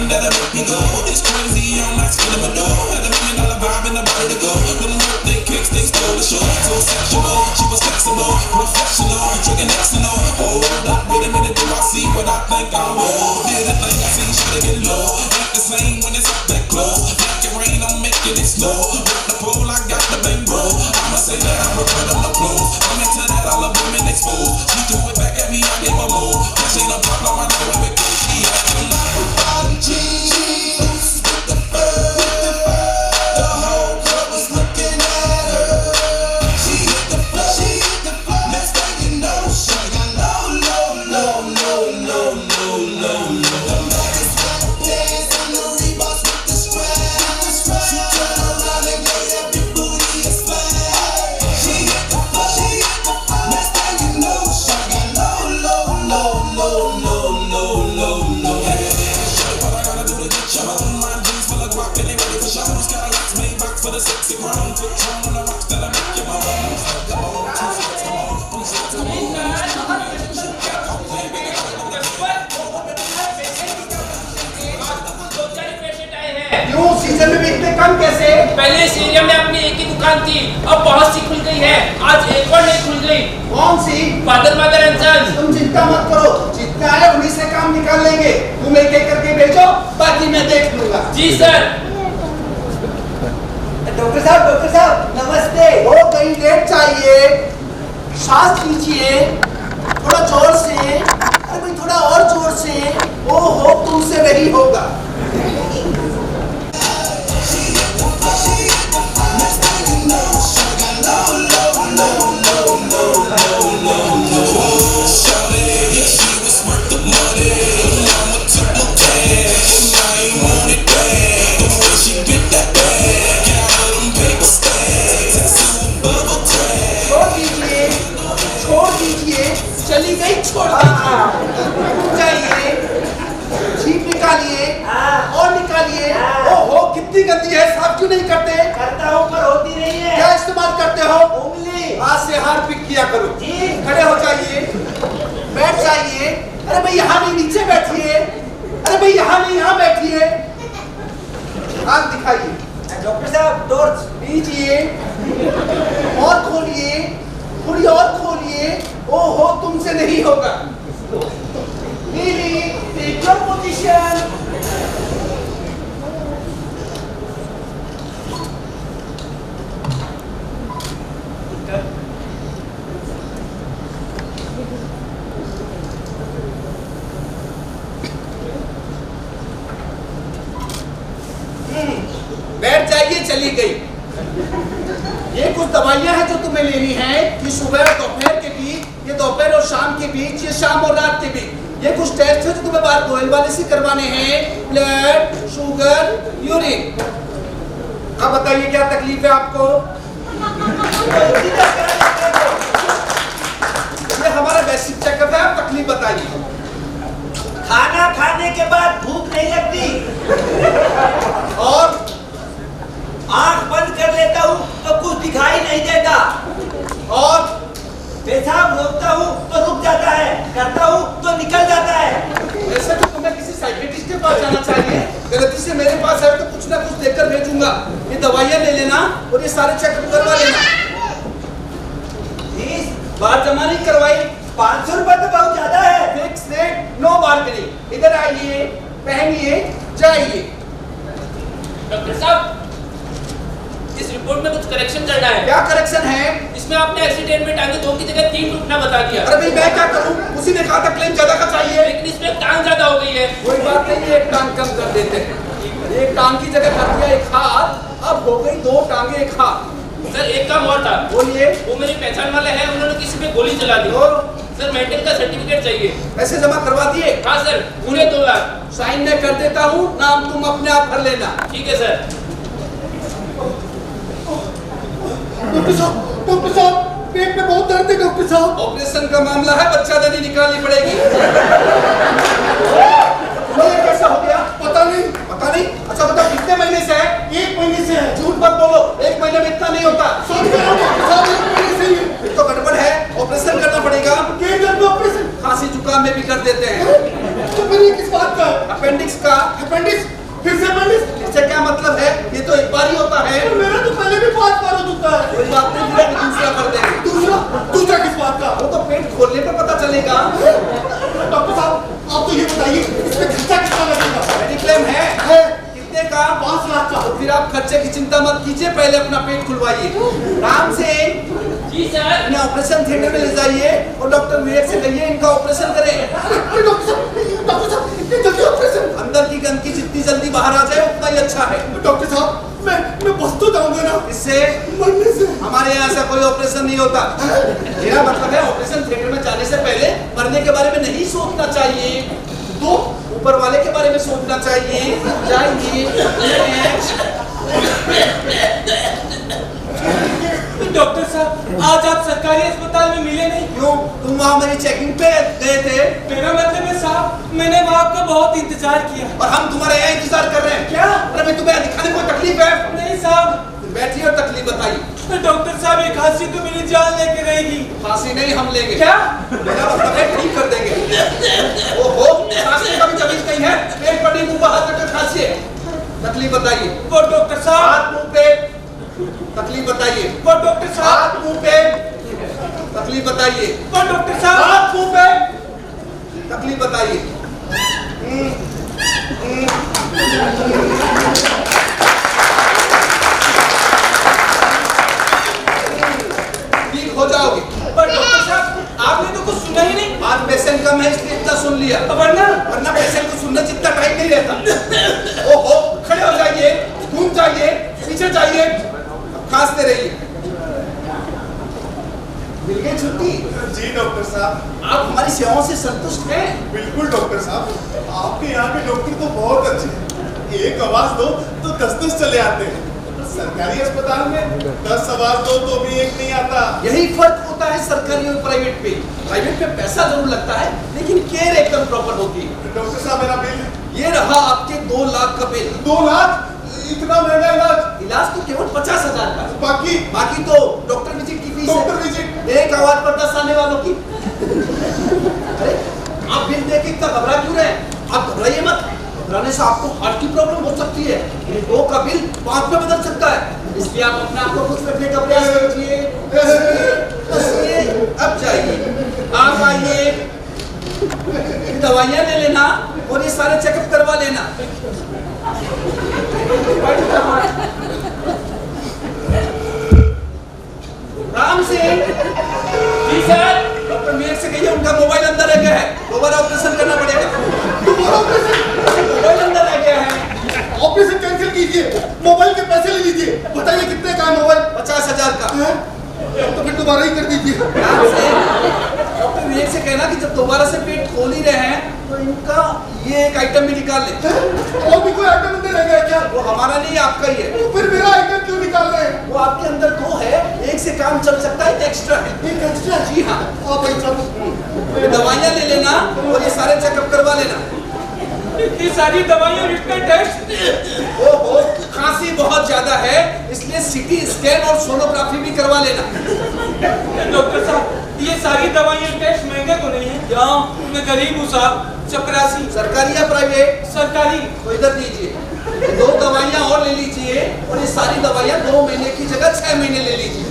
something that'll make me go. It's crazy, I'm not spilling my dough. Had $1 million vibe in the body to go. Little birthday cakes, they stole the show. So sexual, she was flexible, professional, drinking Xanol. Hold up, wait a minute, do I see what I think I will? Did the thing I see, should get low. Ain't the same when it's up that close. Make it rain, I'm making it slow. With the pole, I got the bang bro. I'ma say that I'm a part of the clothes. I'm into that, all the women exposed. She threw it back at me, I gave her more. Cash ain't a problem, I know where it goes. She had to like a bottom jeans with the fur. The whole club was looking at her. She hit the floor. Next thing you know, she got low. The Leggings got pants and the Reeboks with the straps. She turned around and gave every booty a slap. She hit the floor. Next thing you know, she got low. For the sexy ground, put on the rocks that'll make you moan. Come on, two steps, come on, three steps, come on. क्यों season में भी इतने कम कैसे? पहले इस area में अपनी एक ही दुकान थी, अब बहुत सी खुल गई है। आज एक और नई खुल गई। कौन सी? Father mother and sons. तुम चिंता मत करो, जितना है उन्हीं से काम निकाल लेंगे। तुम एक एक करके भेजो, बाकी मैं देख लूंगा। जी सर। डॉक्टर साहब नमस्ते। हो गई लेट चाहिए, सांस लीजिए थोड़ा जोर से। अरे भाई थोड़ा और जोर से। ओहो तुमसे नहीं होगा। चली गई छोड़ चाहिए, जीप निकालिए और निकालिए। ओहो कितनी गंदी है, साफ क्यों नहीं करते? करता हूँ पर होती नहीं है। क्या इस्तेमाल करते हो? उंगली। हाथ से हाथ पिक किया करो। जी। खड़े हो जाइए, बैठ जाइए। अरे भाई यहाँ नहीं, नीचे बैठिए। अरे भाई यहाँ नहीं, यहाँ बैठिए। आँख दिखाइए। डॉक्टर साहब टॉर्च लीजिए और खोलिए, थोड़ी और खोलिए। ओहो तुमसे नहीं होगा। नीली टेक योर पोजीशन। बैठ जाइए, चली गई। ये कुछ दवाइयां हैं जो तुम्हें लेनी है। ये सुबह और दोपहर के बीच, ये दोपहर और शाम के बीच, ये शाम और रात के बीच। ये कुछ टेस्ट है जो तुम्हें बाहर गोयल वाले से करवाने हैं। Blood, sugar, urine. अब बताइए क्या तकलीफ है आपको? ये हमारा बेसिक चेकअप है, आप तकलीफ बताइए। खाना खाने के बाद भूख नहीं लगती और आंख बंद कर लेता हूँ तो कुछ दिखाई नहीं देता और पेशाब रोकता हूँ तो रुक जाता है, करता हूँ तो निकल जाता है। ऐसा तो तुम्हें किसी साइकियाट्रिस्ट के पास जाना चाहिए। गलती से मेरे पास आए तो कुछ ना कुछ देकर भेजूंगा। ये दवाइयाँ ले लेना और ये सारे चेकअप करवा लेना। फीस बात जमा नहीं करवाई? 500 रुपए तो बहुत ज्यादा है। Fix rate, no bargaining. इधर आइए, पहनिए, जाइए। डॉक्टर साहब इस रिपोर्ट में कुछ करेक्शन करना है। क्या करेक्शन है? इसमें आपने एक्सीडेंट में टांगे 2 की जगह 3 टूटना बता दिया। अरे भाई मैं क्या करूं? उसी ने कहा था क्लेम ज्यादा का चाहिए। लेकिन इसमें टांग ज्यादा हो गई है। कोई बात नहीं, एक टांग कम कर देते हैं। एक टांग की जगह कर दिया एक हाथ, अब हो गई 2 टांगे एक हाथ। सर एक काम और था। बोलिए। वो मेरी पहचान वाले हैं, उन्होंने किसी पे गोली चला दी। और सर मेंटल का सर्टिफिकेट चाहिए। पैसे जमा करवा दिए? हाँ सर पूरे 2 लाख। साइन मैं कर देता हूँ, नाम तुम अपने आप भर लेना। ठीक है सर। डॉक्टर साहब पेट में बहुत दर्द है डॉक्टर साहब। ऑपरेशन का मामला है, बच्चादानी निकालनी पड़ेगी। ये कैसा हो गया? पता नहीं। अच्छा बताओ कितने महीने से है? 1 महीने से है। झूठ मत बोलो, 1 महीने में इतना नहीं होता। तो गड़बड़ है, ऑपरेशन करना पड़ेगा। ऑपरेशन खांसी जुकाम में भी कर देते हैं। तो फिर ये किस बात का? अपेंडिक्स का। अपेंडिक्स, फिर से अपेंडिक्स। इससे क्या मतलब है? ये तो एक बार ही होता है। मेरा तो पहले भी 5 बार हो चुका है। कोई बात नहीं, फिर दूसरा कर देंगे। दूसरा किस बात का? वो तो पेट खोलने पे पता चलेगा। डॉक्टर साहब आप तो ये बताइए इसमें खर्चा कितना लगेगा? मेडिक्लेम है। कितने का? 5 लाख का। तो फिर आप खर्चे की चिंता मत कीजिए, पहले अपना पेट खुलवाइए आराम से। जी सर। इन्हें ऑपरेशन थिएटर में ले जाइए और डॉक्टर विवेक से कहिए इनका ऑपरेशन करें। डॉक्टर साहब इतनी जल्दी ऑपरेशन? अंदर की गंदगी जितनी जल्दी बाहर आ जाए उतना ही अच्छा है। डॉक्टर साहब मैं बस तो जाऊंगा ना। इससे मरने से? हमारे यहाँ ऐसा कोई ऑपरेशन नहीं होता। मेरा मतलब है ऑपरेशन थिएटर में जाने से पहले मरने के बारे में नहीं सोचना चाहिए, तो ऊपर वाले के बारे में सोचना चाहिए। जाइए। डॉक्टर साहब आज आप सरकारी अस्पताल में मिले नहीं। क्यों? तुम वहाँ मेरी चेकिंग पे गए थे। मेरा मतलब है साहब मैंने वहाँ आपका बहुत इंतजार किया और हम तुम्हारे यहाँ इंतजार कर रहे हैं। क्या? अरे भाई तुम्हें दिखाने में कोई तकलीफ है? नहीं साहब। बैठिए और तकलीफ बताइए। तो डॉक्टर साहब एक खांसी तो मेरी जान लेके रहेगी। फांसी नहीं हम लेंगे। क्या? मेरा मतलब है ठीक कर देंगे। ओहो खांसी का भी तमीज नहीं है। पेट पर नींबू हाथ रखकर खांसी है। तकलीफ बताइए। वो डॉक्टर साहब। हाथ मुंह पे। तकलीफ बताइए। वो डॉक्टर साहब। हाथ मुंह पे। तकलीफ बताइए। वो डॉक्टर साहब। हाथ मुंह पे। तकलीफ बताइए। ठीक हो जाओगे। पर डॉक्टर साहब आपने तो कुछ सुना ही नहीं। आज पेशेंट कम है इसलिए इतना सुन लिया, वरना पेशेंट को सुनने जितना टाइम नहीं रहता। ओहो खड़े हो जाइए, घूम जाइए, पीछे जाइए, खांसते रहिए। मिल गई छुट्टी? जी डॉक्टर साहब। आप हमारी सेवाओं से संतुष्ट हैं? बिल्कुल डॉक्टर साहब, आपके यहाँ के डॉक्टर तो बहुत अच्छे हैं। एक आवाज दो तो 10-10 चले आते हैं। सरकारी अस्पताल में 10 आवाज दो तो भी एक नहीं आता। यही फर्क होता है सरकारी और प्राइवेट पे। प्राइवेट पे पैसा जरूर लगता है लेकिन केयर एकदम प्रॉपर होती है। डॉक्टर साहब मेरा बिल? ये रहा आपके 2 लाख का बिल। 2 लाख? इतना महंगा इलाज? इलाज तो केवल 50,000 का। बाकी तो डॉक्टर विजिट की फीस है। Doctor visit? एक आवाज पर 10 आने वालों की। अरे आप बिल देख के इतना घबरा क्यों रहे हैं? आप घबराइए मत। घबराने से आपको हार्ट की प्रॉब्लम हो सकती है। ये 2 का बिल 5 में बदल सकता है, इसलिए आप अपने आप को खुश रखने का प्रयास कीजिए। अब जाइए, आप आइए, दवाइयाँ ले लेना और ये सारे चेकअप करवा लेना। राम से। जी सर। डॉक्टर विवेक से कहिए उनका मोबाइल अंदर रह गया है, दोबारा ऑपरेशन करना पड़ेगा। मोबाइल अंदर रह गया है। ऑपरेशन कैंसिल कीजिए, मोबाइल के पैसे ले लीजिए। बताइए कितने का है मोबाइल? 50,000 का। तो फिर दोबारा ही कर दीजिए। डॉक्टर विवेक से कहना कि जब दोबारा से पेट खोल ही रहे हैं तो इनका ये एक आइटम भी निकाल ले। और भी कोई आइटम अंदर रह गया क्या? वो हमारा नहीं आपका ही है। तो फिर मेरा आइटम क्यों निकाल रहे हैं? वो आपके अंदर 2 है, एक से काम चल सकता है, एक एक्स्ट्रा है। एक एक्स्ट्रा? जी हाँ। आप ये दवाइयाँ ले लेना और ये सारे चेकअप करवा लेना। इतनी सारी दवाइयाँ, इसका टेस्ट। ओहो खांसी बहुत ज्यादा है इसलिए सीटी स्कैन और सोनोग्राफी भी करवा लेना। डॉक्टर साहब ये सारी दवाइयाँ टेस्ट महंगे तो नहीं है? क्यों? मैं गरीब हूँ साहब। चपरासी। सरकारी या प्राइवेट? सरकारी। तो इधर दीजिए, 2 दवाइयाँ और ले लीजिए और ये सारी दवाइयाँ 2 महीने की जगह 6 महीने ले लीजिए।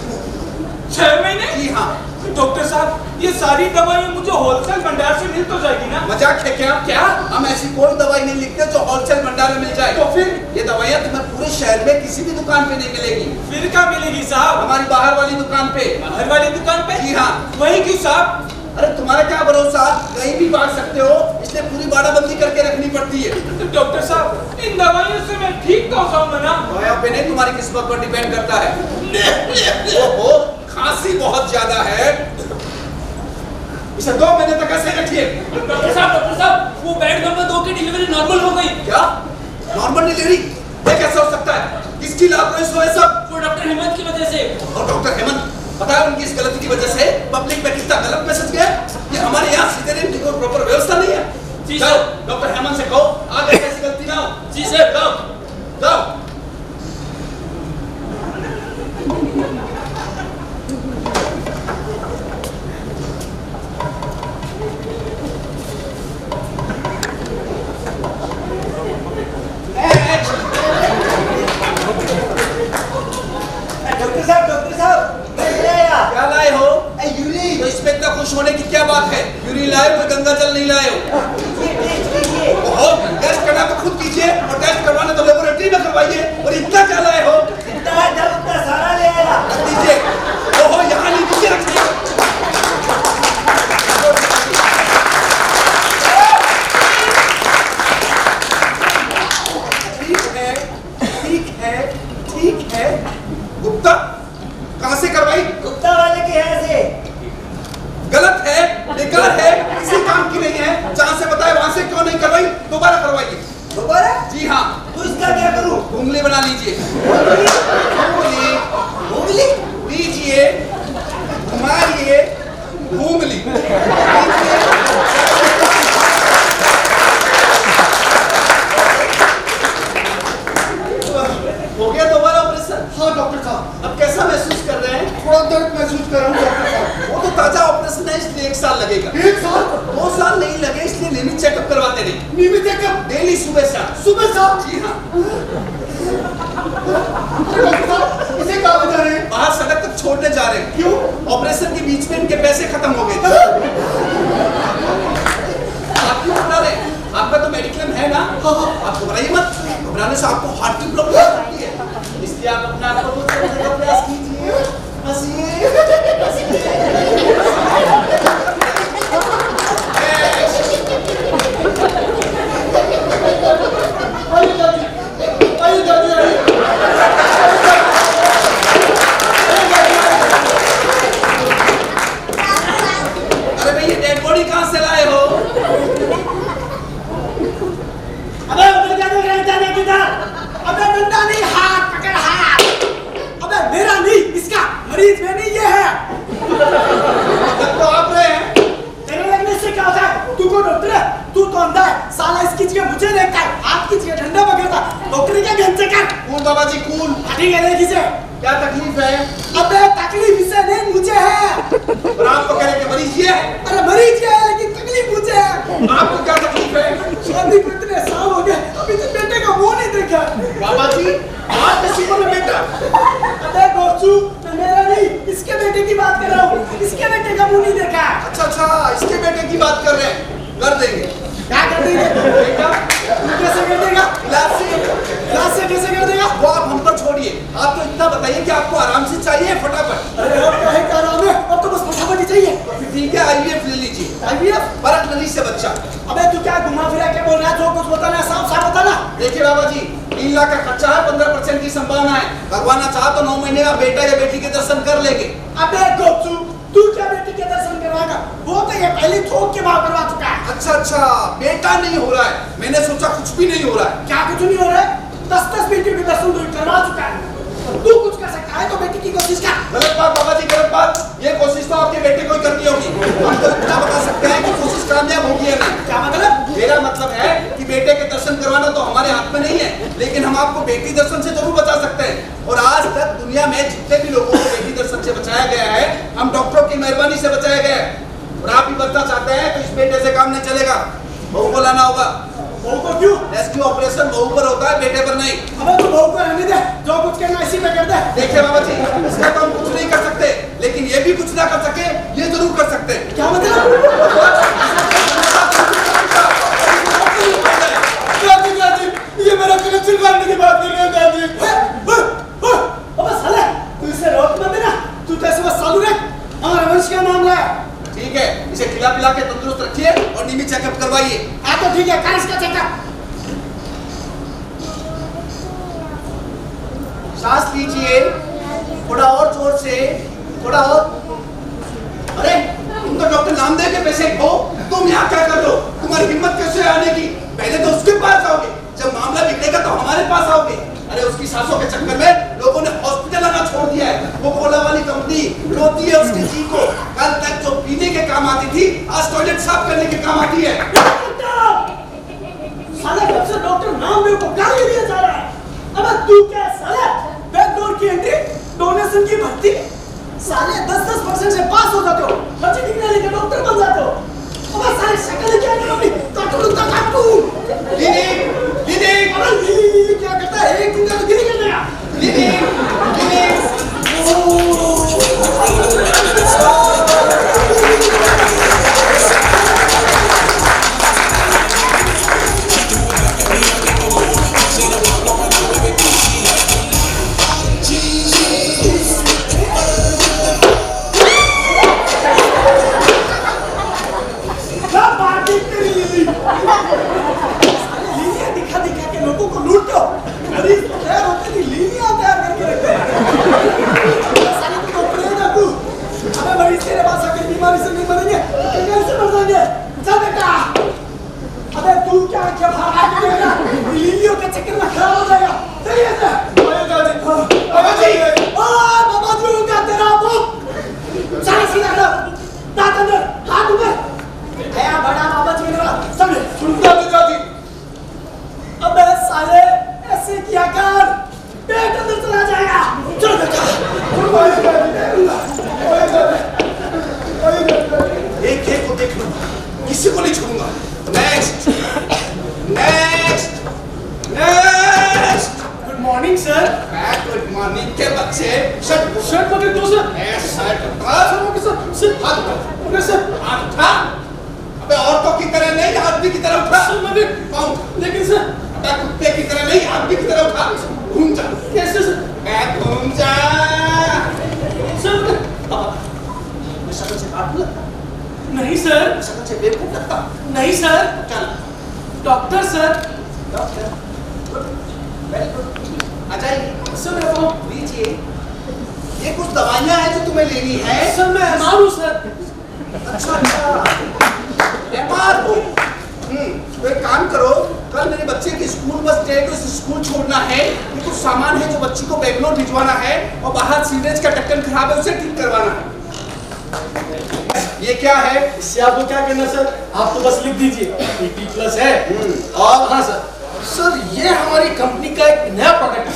6 महीने? जी हाँ। डॉक्टर साहब ये सारी दवाइयाँ मुझे होलसेल भंडार से मिल तो जाएगी ना? मजाक है क्या? क्या? हम ऐसी कोई दवाई नहीं लिखते जो होलसेल भंडार में मिल जाए। तो फिर? ये दवाइयाँ तुम्हें पूरे शहर में किसी भी दुकान पे नहीं मिलेगी। फिर क्या मिलेगी साहब? हमारी बाहर वाली दुकान पे। बाहर वाली दुकान पे? जी हाँ। वही क्यों साहब? अरे तुम्हारा क्या भरोसा, कहीं भी बांट सकते हो इसलिए पूरी बाड़ाबंदी करके रखनी पड़ती है। तो डॉक्टर साहब इन दवाइयों से मैं ठीक तो हो जाऊंगा ना? दवाइयों पे नहीं तुम्हारी किस्मत पर डिपेंड करता है। ओहो खांसी बहुत ज्यादा है, इसे 2 महीने तक ऐसे रखिए। डॉक्टर साहब वो बेड नंबर 2 की डिलीवरी नॉर्मल हो गई। क्या? Normal delivery? ये कैसे हो सकता है? किसकी लापरवाही हुआ है सब? वो डॉक्टर हेमंत की वजह से। और डॉक्टर हेमंत पता है उनकी इस गलती की वजह से पब्लिक में कितना गलत मैसेज गया। ये हमारे यहाँ सीधे कोई प्रॉपर व्यवस्था नहीं है। जी जाओ सर। डॉक्टर हेमंत से कहो आगे ऐसी गलती ना हो। जी सर। जाओ जाओ। बना लीजिए। उंगली उंगली लीजिए, घुमाइए, उंगली हो गया दोबारा ऑपरेशन? हाँ डॉक्टर साहब, अब कैसा महसूस कर रहे हैं? थोड़ा दर्द महसूस कर रहा हूँ डॉक्टर साहब। वो तो ताजा ऑपरेशन है, इसलिए 1 साल लगेगा। 1 साल? 2 साल नहीं लगे, इसलिए नियमित चेकअप करवाते रहिए। नियमित चेकअप? डेली सुबह शाम। सुबह शाम? जी हाँ। डॉक्टर साहब, इसे कहाँ ले जा रहे हैं? बाहर सड़क तक छोड़ने जा रहे हैं। क्यों? ऑपरेशन के बीच में इनके पैसे खत्म हो गए थे। आप क्यों घबरा रहे हैं? आपका तो मेडिक्लेम है ना? आप घबराइए मत। घबराने से आपको हार्ट की प्रॉब्लम हो सकती है, इसलिए आप अपना आपको कुछ करने का प्रयास कीजिए। हंसिए। अरे भाई, ये डेड बॉडी कहाँ से लाए हो? अबे उधर क्या देख रहा है? जाने किधर? अबे डंडा नहीं, हाथ पकड़ हाथ। अबे मेरा नहीं, इसका मरीज में नहीं, ये है। तब तो आप रहे हैं। तेरे लगने से क्या होता है? तू कौन डॉक्टर है? तू तो अंधा है। साला इसकी जगह मुझे देखता है, हाथ की जगह डंडा पकड़ता। डॉक्टरी क्या गन से कर? कूल बाबा जी कूल। हटी गए लेगी से। क्या तकलीफ है? अबे तकलीफ इसे नहीं, मुझे है। और आपको कह रहे कि मरीज ये है? अरे मरीज ये है, लेकिन तकलीफ मुझे है। आपको क्या तकलीफ है? शादी को इतने साल हो गए, अभी तक बेटे का मुंह नहीं देखा। बाबा जी, आप कैसी बोल रहे बेटा? अबे गोचू, मैं मेरा नहीं, इसके बेटे की बात कर रहा हूँ। इसके बेटे का मुंह नहीं देखा। अच्छा, इसके बेटे की बात कर रहे हैं। कर देंगे। क्या कर देंगे? बेटा, तू कैसे कर देगा? इलाज से कैसे कर देगा? वो आप हम पर छोड़िए। आप तो इतना बताइए कि आपको आराम से चाहिए फटाफट। अरे अब क्या है, क्या आराम है? अब तो बस फटाफट ही चाहिए। तो फिर ठीक है, IVF ले लीजिए। IVF? परख नली से बच्चा। अबे तू क्या घुमा फिरा के बोल रहा है? जो कुछ बताना साफ साफ बताना। देखिए बाबा जी, 3 लाख का खर्चा है, 15% की संभावना है। भगवान चाहा तो 9 महीने में बेटा या बेटी के दर्शन कर लेंगे। अबे गोचू, तू क्या बेटी के दर्शन करवाएगा? वो तो ये पहले थोक के भाव करवा चुका है। अच्छा, बेटा नहीं हो रहा है। मैंने सोचा कुछ भी नहीं हो रहा है। क्या कुछ नहीं हो रहा है? 10 बेटी के दर्शन तो करवा चुका है। तू कुछ कर सकता है तो बेटी की कोशिश कर। गलत बात बाबा जी, गलत बात। ये कोशिश तो आपके बेटे को ही करनी होगी। हम तो इतना बता सकते हैं कि कोशिश कामयाब होगी या नहीं। क्या मतलब? मेरा मतलब है कि बेटे के दर्शन करवाना तो हमारे हाथ में नहीं है, लेकिन हम आपको बेटी दर्शन से जरूर बचा सकते हैं। और आज तक दुनिया में जितने भी लोगों को बेटी दर्शन से बचाया गया है, हम डॉक्टरों की मेहरबानी से बचाया गया है। और आप भी बचना चाहते हैं तो इस बेटे से काम नहीं चलेगा, बहू को लाना होगा। बहू को क्यों? रेस्क्यू ऑपरेशन बहू पर होता है, बेटे पर नहीं। अबे तू बहू को रहने दे, जो कुछ करना इसी पे कर दे। देखिए बाबा जी, इसका तो हम कुछ नहीं कर सकते, लेकिन ये भी कुछ ना कर सके, ये जरूर कर सकते हैं। क्या मतलब? ये मेरा कनेक्शन काटने की बात कर रहे हैं दादी। अबे साले, तू इसे रोक मत देना। तू तो ऐसे बस चालू रख। हमारा वंश का मामला है। ठीक है, इसे खिला पिला के तंदुरुस्त रखिए और नियमित चेकअप करवाइए। हाँ तो ठीक है, कर इसका चेकअप। सांस लीजिए, थोड़ा और जोर से, थोड़ा और। अरे तुम तो डॉक्टर नामदेव के पेशेंट हो, तुम यहाँ क्या कर रहे हो? तुम्हारी हिम्मत कैसे आने की? पहले तो उसके पास आओगे, जब मामला बिगड़ेगा तो हमारे पास आओगे। अरे उसकी सांसों के चक्कर में लोगों ने हॉस्पिटल आना छोड़ दिया है। वो कोला वाली कंपनी रोती है उसके जी को। कल तक जो पीने के काम आती थी, आज टॉयलेट साफ करने के काम आती है। साले कब से डॉक्टर नामदेव को गाली दिया जा रहा है? अबे तू क्या साले? बैकडोर की एंट्री, डोनेशन की भर्ती। साले 10% से पास हो जाते हो, बच्चे डिग्री लेके डॉक्टर बन जाते हो। अबे साले शक्ल क्या है अपनी? काटू। दीदी, दीदी, अबे ये क्या करता है? एक दिन का तो गिरी कर देगा। दीदी, दीदी। क्या बात है तेरी लीली? लीलियां दिखा के लोगों को लूटते हो। मरीज तो तैयार होते नहीं, लीलियां तैयार करके रखते हैं। साले तू डॉक्टर है ना तू? अबे मरीज तेरे पास आकर बीमारी से नहीं मरेंगे, तो कैसे मर जाएंगे? चल बेटा। अबे तू क्या भागा के लीलियों के चक्कर में खराब हो जाएगा। चलिए किसी को नहीं छोड़ूंगा। Next next next. Good morning sir. Good morning के बच्चे। शर्ट शर्ट पकड़ दो sir. Shirt okay sir. Sir हाथ ओके सर। उठा। अबे औरतों की तरह नहीं, आदमी की तरह उठा। सर मैं भी लेकिन सर अबे कुत्ते की तरह नहीं, आदमी की तरह उठा। घूम जा। कैसे सर? घूम जा। सर मैं शक्ल से बात नहीं लगता, नहीं सर। शक्ल से बेवकूफ लगता। नहीं सर। चल doctor sir. Doctor very good. आ जाइए सर मैं बताऊं। लीजिए, ये कुछ दवाइयाँ हैं जो तुम्हें लेनी है। सर मैं बीमार हूँ सर। अच्छा अच्छा, बीमार हो। तो एक काम करो, कल मेरे बच्चे की स्कूल बस डे को स्कूल छोड़ना है। ये कुछ सामान है जो बच्ची को बेंगलोर भिजवाना है और बाहर सीवरेज का ढक्कन खराब है, उसे ठीक करवाना है। ये क्या है? इससे आपको क्या करना सर? आप तो बस लिख दीजिए 80+ है। और हाँ सर। सर ये हमारी कंपनी का एक नया प्रोडक्ट है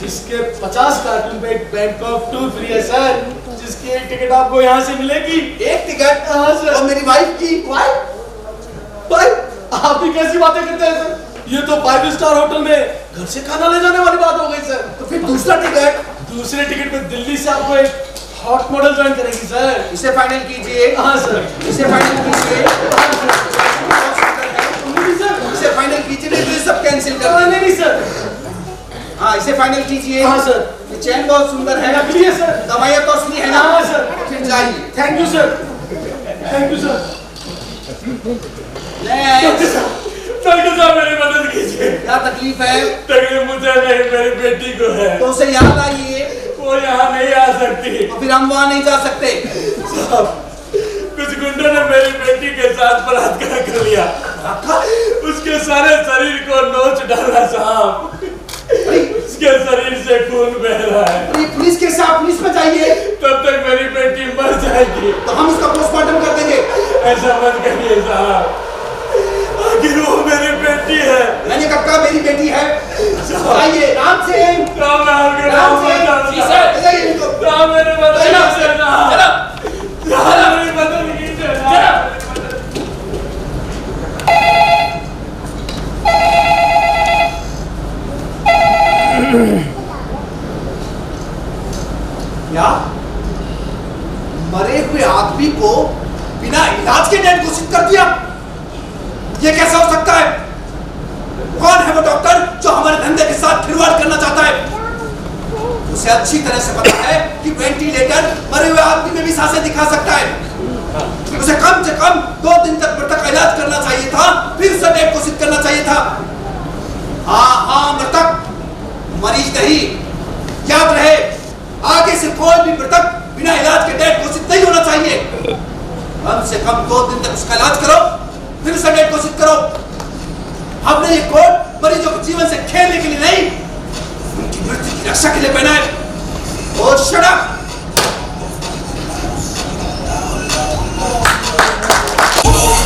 जिसके 50 कार्टून पे एक बैंक ऑफ 2 फ्री है सर, जिसकी एक टिकट आपको यहाँ से मिलेगी। एक टिकट? हाँ सर। और मेरी वाइफ की? भाई आप भी कैसी बातें करते हैं सर? ये तो 5 स्टार होटल में घर से खाना ले जाने वाली बात हो गई सर। तो फिर दूसरा टिकट? दूसरे टिकट में दिल्ली से आपको एक हॉट मॉडल ज्वाइन करेगी सर। इसे फाइनल कीजिए। हाँ सर। इसे फाइनल कीजिए। इसे फाइनल कीजिए, नहीं तो ये सब कैंसिल कर देना। नहीं सर। हाँ इसे फाइनल कीजिए। हाँ सर। ये चैन बहुत सुंदर है। नकली है सर। दवाइयाँ तो असली है ना? हाँ सर। फिर जाइए। Thank you sir. Thank you sir. Doctor साहब मेरी मदद कीजिए। क्या तकलीफ है? तकलीफ मुझे नहीं, मेरी बेटी को है। तो उसे याद आइए। वो यहाँ नहीं आ सकती। तो फिर हम वहाँ नहीं जा सकते। साहब कुछ गुंडों ने मेरी बेटी के साथ बलात्कार कर लिया। उसके सारे शरीर को नोच डाला साहब। उसके शरीर से खून बह रहा है। पुलिस के साथ, पुलिस में जाइए। तब तक मेरी बेटी मर जाएगी। तो हम उसका पोस्टमार्टम कर देंगे। ऐसा मत करिए साहब, आखिर वो मेरी बेटी है। मैंने कब कहा मेरी बेटी है? आइए राम से। राम मेरी मदद कीजिए साहब। क्या मरे हुए आदमी को बिना इलाज के डेड घोषित कर दिया? ये कैसा हो सकता है? कौन है वो डॉक्टर जो हमारे धंधे के साथ खिलवाड़ करना चाहता है? उसे अच्छी तरह से पता है कि वेंटिलेटर मरे हुए आदमी में भी सांसें दिखा सकता है। उसे कम से कम 2 दिन तक मृतक का इलाज करना चाहिए था, फिर उसे डेड घोषित करना चाहिए था। हाँ मृतक, मरीज नहीं। याद रहे, आगे से कोई भी मृतक बिना इलाज के डेड घोषित नहीं होना चाहिए। कम से कम 2 दिन तक उसका इलाज करो, फिर उसे डेड घोषित करो। हमने ये कोड मरीजों के जीवन से खेलने के लिए नहीं, उनकी मृत्यु की रक्षा के लिए पहना है। और shut up.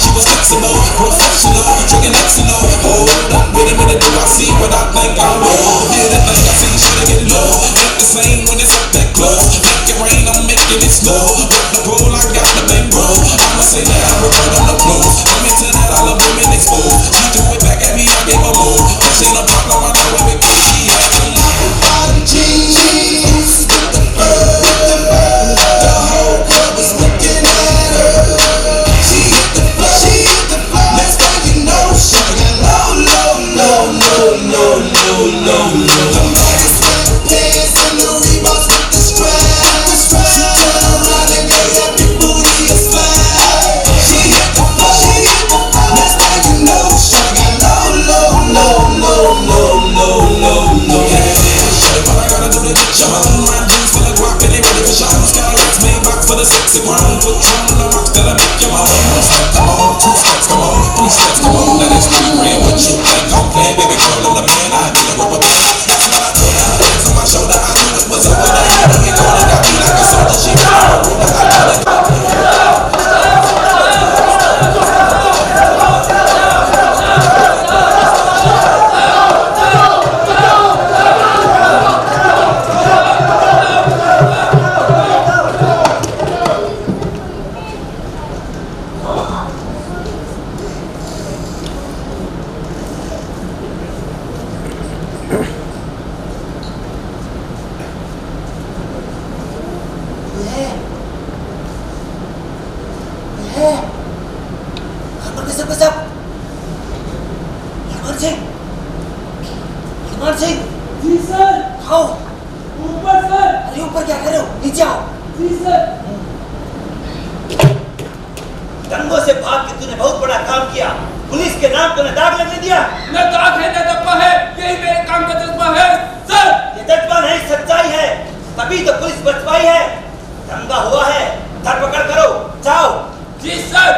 She was flexible, professional, drinking Xanol. Hold up, wait a minute, do I see what I think I will? Did I think I see shit get low? Not the same when it's up that close. Make it rain, I'm making it snow. With the pole, I got the bang roll. I'ma say that I return on the clothes. I'm into that, all the women exposed. She threw it back at me, I gave her more. Cash in a problem, I know it with she had to leave. Body jeans, with the bird. The whole club was looking at her. She hit the floor, next thing you know, she got low. The mask with the pants and the Reeboks with the straps. She turned around and gave that big booty a slap. She hit the floor, next thing you know, she got low. Yeah, shit, all I gotta do to get y'all. My jeans full of guap and they ready for shots. Skyrockets made box for the sexy ground. Put Tron on the rocks that'll make your mouth. 1 step, come on, 2 steps, come on, 3 steps, come on. Now that's 3 grand. What you think I'm playing, baby girl? I'm the man. I deal with a man. That's what I told her. Hands on my shoulder. Shaitan Singh. Ji sir. आओ। ऊपर sir. अरे ऊपर क्या कर रहे हो, नीचे आओ। जी सर। दंगों से भाग के तूने बहुत बड़ा काम किया, पुलिस के नाम तूने दाग लगने दिया। न दाग है न धब्बा है, यही मेरे काम का जज्बा है सर। ये जज्बा नहीं सच्चाई है, तभी तो पुलिस बच पाई है। दंगा हुआ है, धरपकड़ करो, जाओ। जी सर।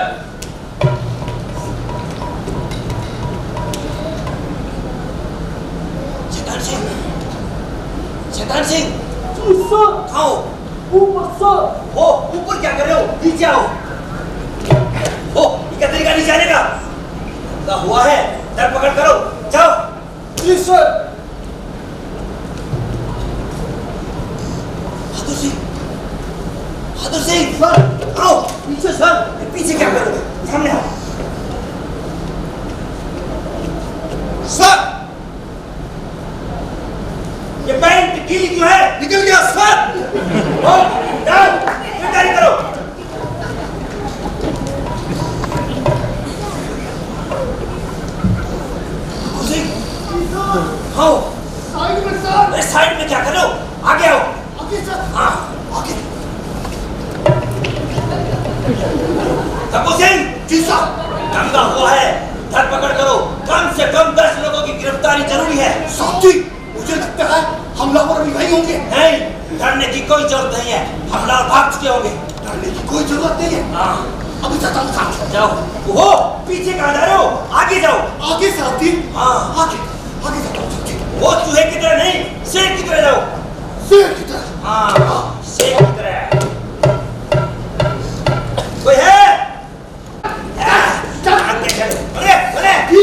शैतान सिंह, शैतान सिंह। जी सर। आओ। ऊपर सर। ओ ऊपर क्या कर रहे हो, नीचे आओ। ओ ये क्या तरीका नीचे आने का? दंगा हुआ है, धरपकड़ करो, जाओ। जी सर। बहादुर सिंह, बहादुर सिंह सर, आओ पीछे सर। पीछे क्या कर रहे हो, सामने आओ। सर ये पैंट गीली क्यों है? निकल गया सर। ओ जाओ, तैयारी करो। बहादुर सिंह, आओ। साइड में सर। अरे साइड में क्या कर रहे हो, आगे आओ। आगे सर। हाँ आगे। कपूर सिंह। जी सर। दंगा हुआ है, धरपकड़ करो, कम से कम 10 लोगों की गिरफ्तारी जरूरी है। साहब जी, मुझे लगता है हमलावर अभी वहीं होंगे। नहीं, डरने की कोई जरूरत नहीं है, हमलावर भाग चुके होंगे। डरने की कोई जरूरत नहीं है। हाँ अभी जाता हूँ साहब। जाओ। वो पीछे कहाँ जा रहे हो, आगे जाओ। आगे साहब जी। हाँ आगे आगे जाता हूँ साहब जी। वो चूहे की तरह नहीं, शेर की तरह जाओ। शेर की तरह। हाँ शेर की तरह। कोई है? आगे चलो। अरे अरे जी,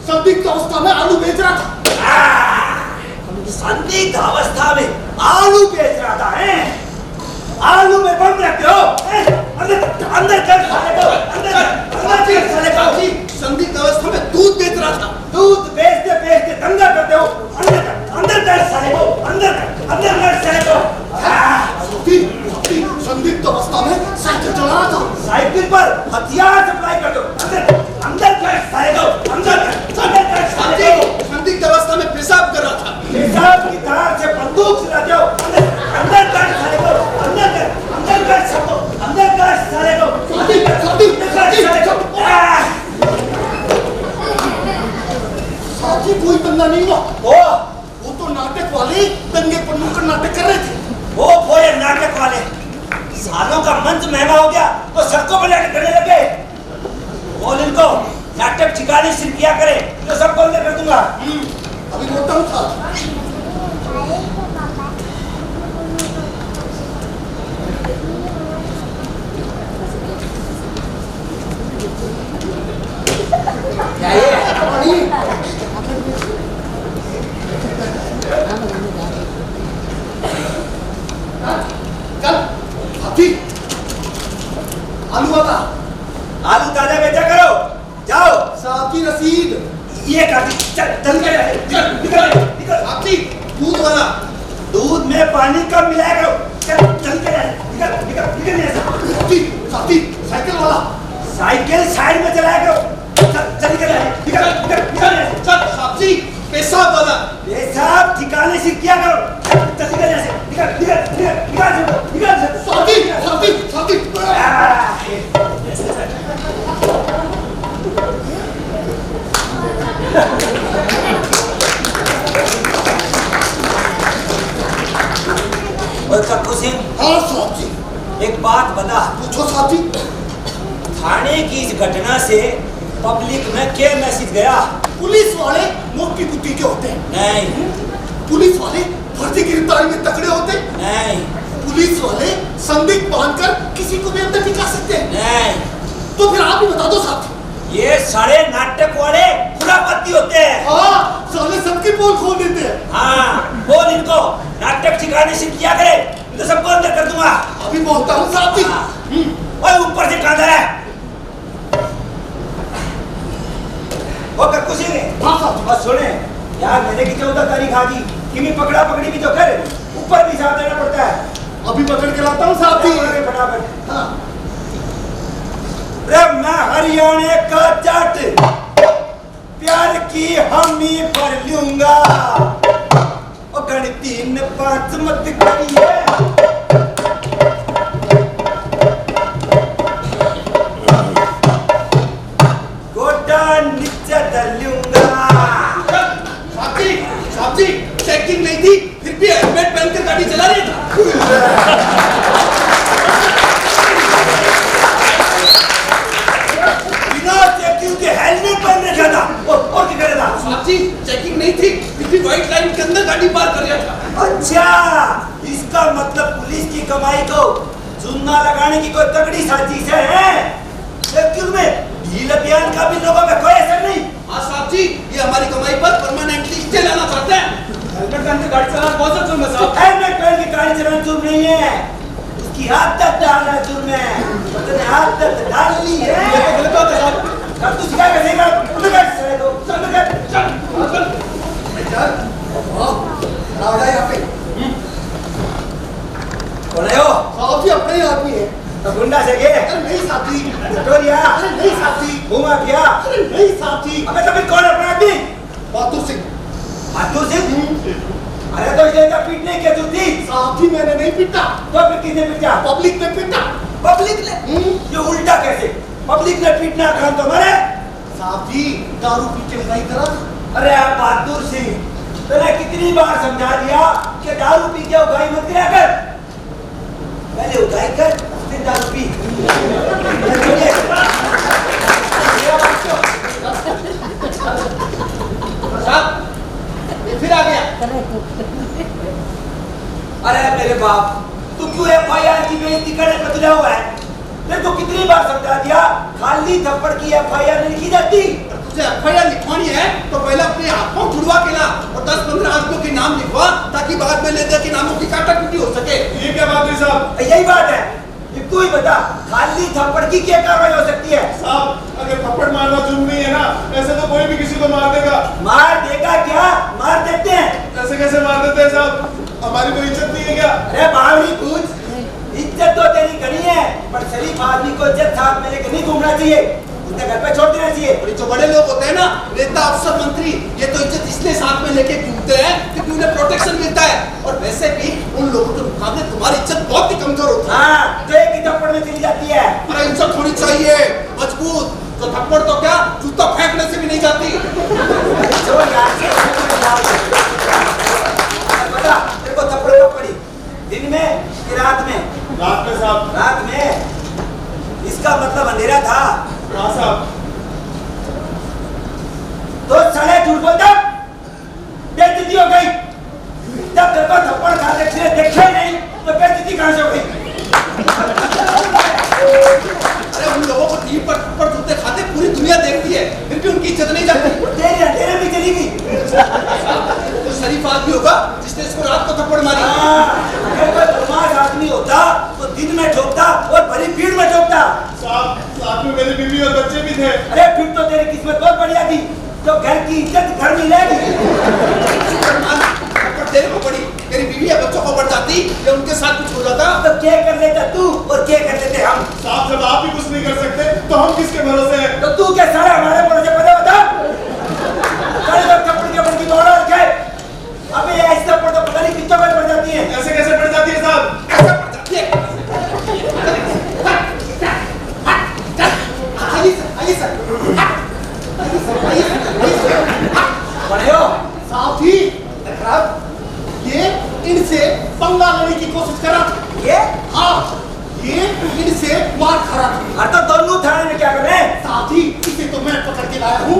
संदिग्ध अवस्था में आलू बेच रहा था। संदिग्ध अवस्था में आलू बेच रहा था, हैं? आलू में बम रखते हो, हैं? अंदर अंदर कर साले को, अंदर कर साले को। संदिग्ध अवस्था में दूध बेच रहा था। दूध बेचते बेचते दंगा करते हो, अंदर कर साले को, अंदर कर साले को। संदिग्ध अवस्था में साइकिल चला रहा था। साइकिल पर हथियार सप्लाई कर दो, अंदर कर साले को, अंदर कर साले को। संदिग्ध अवस्था में पेशाब कर रहा था। पेशाब की धार से बंदूक चलाते हो, अंदर कर साले को, अंदर कर सबको, अंदर कर साले को, साथी कोई दंगा नहीं हुआ। वो तो नाटक वाले दंगे पर नुक्कड़ नाटक कर रहे थे। वो बोले नाटक वाले, सालों का मंच महंगा हो गया तो सबको बुला के करने लगे। बोल इनको नाटक ठिकाने से किया करे तो सबको अंदर कर दूंगा। अभी बोलता हूँ था। क्या ये? चल हाथी, आलू आता। आलू ताजा बेचा करो, जाओ। साहब की रसीद। ये काटी, चल चल निकल। हाथी, दूध वाला। दूध में पानी कम मिलाया करो, चल निकल यहाँ से। हाथी, हाथी, साइकिल वाला। साइकिल साइड में चलाया करो, चल निकल। चल साथी, पेशाब वाला। पेशाब ठिकाने से किया करो, चल निकल यहाँ से, निकल। साथी, साथी, साथी। और कक्कू सिंह, हाँ साहब जी। एक बात बता, पूछो साथी। थाने की इस घटना से पब्लिक में क्या मैसेज गया? पुलिस वाले मोटी बुद्धि के होते हैं। नहीं। पुलिस वाले फर्जी गिरफ्तारी में तकड़े होते हैं। नहीं। पुलिस वाले संदिग्ध बांधकर किसी को भी अंदर टिका सकते हैं। नहीं। तो फिर आप ही बता दो साहब। ये सारे नाटक वाले खुरापति होते हैं। हाँ, साले सबकी पोल खोल देते हैं। हाँ, बोल इनको नाटक ठिकाने से किया करे तो सबको अंदर कर दूंगा। अभी बोलता हूँ साहब जी। और ऊपर से कांधा है वो कक्कू सिंह। हाँ साहब। बस सुने यार, मैंने की 14 तारीख आ गई कि मैं पकड़ा पकड़ी भी तो कर, ऊपर भी हिसाब देना पड़ता है। अभी पकड़ के लाता हूँ साहब जी। फटाफट। हाँ। मैं हरियाणा का जाट प्यार की हामी भर लूंगा। और गणिती ने 5 मत करिए। गोटा नीचे डालूंगा। साहब जी चेकिंग नहीं थी फिर भी हेलमेट पहनकर गाड़ी चला रहे थे। बिना चेकिंग के हेलमेट पहन रखा था। और क्या करे था? साहब जी चेकिंग नहीं थी फिर भी व्हाइट लाइन के अंदर गाड़ी पार कर रहा था। अच्छा, इसका मतलब पुलिस की कमाई को चूना लगाने की कोई तगड़ी साजिश है? लेकिन में ढील अभियान का भी लोगों में कोई असर नहीं। हाँ साहब जी ये हमारी कमाई पर परमानेंटली स्टे लाना चाहते हैं। हेलमेट पहन के गाड़ी चलाना कौन सा जुर्म है साहब? हेलमेट पहन के गाड़ी चलाना जुर्म नहीं है, उसकी आदत डालना जुर्म है। उसने आदत डाल ली ये है। तो गलत बात है साहब। अब तू सिखाएगा नहीं कर, उधर बैठ चले दो, चल बैठ, चल। कौन है वो? साहब जी अपने ही आदमी है। तो गुंडा से गए? अरे नहीं साहब जी। टोरिया? अरे नहीं साहब जी। घूमा किया? अरे नहीं साहब जी। अबे तो फिर कौन है अपना आदमी? बहादुर सिंह। बहादुर सिंह? अरे तो इसने तो पीटने की जरूरत थी। साहब जी मैंने नहीं पीटा तो फिर किसने पीटा? पब्लिक ने पीटा। पब्लिक ने? ये उल्टा कैसे? पब्लिक ने पीटना काम तो हमारा है। साहब जी दारू पी के लड़ाई करा। अरे आप बहादुर सिंह, मैंने कितनी बार समझा दिया कि दारू पी के उगाई मत किया कर। पहले उगाई कर फिर दारू पी। चलिए। साहब ये फिर आ गया। अरे मेरे बाप, तू क्यों FIR की बेइज्जती करने पर तुला हुआ है? मैं तो कितनी बार समझा दिया, खाली थप्पड़ की FIR नहीं लिखी जाती। तुझे FIR लिखवानी है तो पहले अपने हाथों छुड़वा के ला और 10-15 आदमियों के नाम लिखवा ताकि बाद में लेकर के नामों की काटाकुटी हो सके। ये क्या बात है साहब? यही बात है। ये तू ही बता, खाली थप्पड़ की क्या कार्रवाई हो सकती है? साहब अगर थप्पड़ मारना जुर्म नहीं है ना, ऐसे तो कोई भी किसी को मार देगा। मार देगा क्या? मार देते हैं। कैसे कैसे मार देते हैं साहब? हमारी कोई इज्जत नहीं है क्या? अरे बावड़ी पूछ, इज्जत तो तेरी घनी है, पर शरीफ आदमी को इज्जत साथ में लेकर नहीं घूमना चाहिए, उसे घर पे छोड़ देना चाहिए। और ये जो बड़े लोग होते हैं ना, नेता अफसर मंत्री, ये तो इज्जत इसलिए साथ में लेके घूमते हैं क्योंकि उन्हें प्रोटेक्शन मिलता है। और वैसे भी उन लोगों के मुकाबले तुम्हारी इज्जत बहुत ही कमजोर होती है। हाँ, जो एक ही थप्पड़ में चली जाती है। अरे इज्जत होनी चाहिए मजबूत, तो थप्पड़ तो क्या जूता फेंकने से भी नहीं जाती। जो यार से बता, तेरे को थप्पड़ कब पड़ी? दिन में कि रात में? रात में साहब। रात में। इसका मतलब अंधेरा था। हाँ साहब। तो साले झूठ बोलता, बेइज्जती हो गई। जब तेरे को थप्पड़ खाते किसी देखे नहीं तो बेइज्जती कहाँ से हो गई? अरे उन लोगों को टीवी पर थप्पड़ जूते खाते पूरी दुनिया देखती है, फिर भी उनकी इज्जत नहीं जाती। तेरी अंधेरे में चली गई। तो शरीफ आदमी होगा जिसने इसको रात को थप्पड़ मारी। अगर कोई बदमाश आदमी होता तो दिन में ठोकता और भरी भीड़ में ठोकता। साहब साथ में मेरी बीवी और बच्चे भी थे। अरे फिर तो तेरी किस्मत बहुत बढ़िया थी, तो घर की इज्जत घर में रहेगी। थप्पड़ तेरे को पड़ी, तेरी बीवी या बच्चों को पड़ जाती या उनके साथ कुछ हो जाता। तो क्या कर लेता तू और क्या कर लेते हम? साहब जब आप भी कुछ नहीं कर सकते तो हम किसके भरोसे हैं? तो तू क्या सारा हमारे भरोसे पड़े होता? कल जब थप्पड़ के बन की दौड़ा रखे, अबे ऐसे थप्पड़ तो पता नहीं कितने बार पड़ जाती है। ऐसे कैसे पड़ जाती है साहब? ऐसा पड़ जाती है। आइए सर, आइए सर, आइए सर, आइए सर। बड़े हो? साहब जी, ये इनसे पंगा लेने की कोशिश करा। ये? हाँ, ये इनसे मार खा रहा था। अरे तो दोनों थाने में क्या कर रहे हैं? साथ ही इसे तो मैं पकड़ के लाया हूँ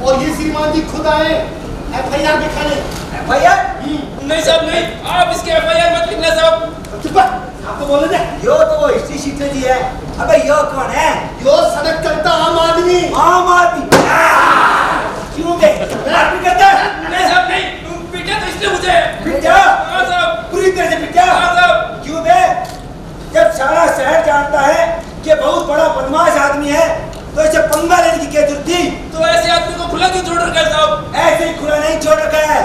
और ये श्रीमान जी खुद आए FIR दिखाने। भैया नहीं साहब नहीं, आप इसके FIR मत लिखना साहब। चुप कर, आपको बोले दे। यो तो वो हिस्ट्री शीट में जी है। अबे यो कौन है? यो सड़क चलता आम आदमी। आम आदमी। क्यों बे? आप भी करते हैं? नहीं साहब नहीं, पीटा तो इसने मुझे। पिटा? हाँ साहब। पूरी तरह से पिटा? हाँ साहब। क्यों बे? जब सारा शहर जानता है कि बहुत बड़ा बदमाश आदमी है, तो इसे पंगा लेने की क्या जरूरत थी? तो ऐसे आदमी को खुला क्यों छोड़ रखा है साहब? ऐसे ही खुला नहीं छोड़ रखा है,